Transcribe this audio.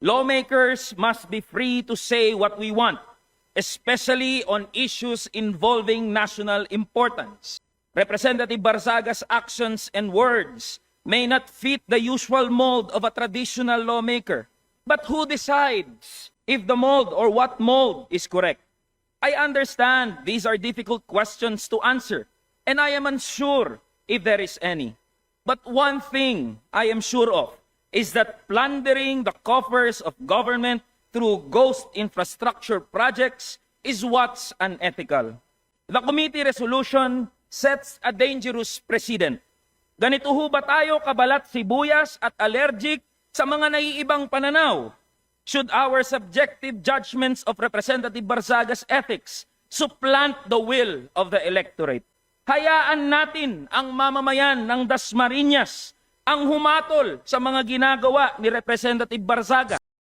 Lawmakers must be free to say what we want, especially on issues involving national importance. Representative Barzaga's actions and words may not fit the usual mold of a traditional lawmaker. But who decides if the mold or what mold is correct? I understand these are difficult questions to answer, and I am unsure if there is any. But one thing I am sure of is that plundering the coffers of government through ghost infrastructure projects is what's unethical. The committee resolution sets a dangerous precedent. Ganito ho ba tayo kabalat sibuyas at allergic sa mga naiibang pananaw? Should our subjective judgments of Representative Barzaga's ethics supplant the will of the electorate? Hayaan natin ang mamamayan ng Dasmariñas ang humatol sa mga ginagawa ni Representative Barzaga.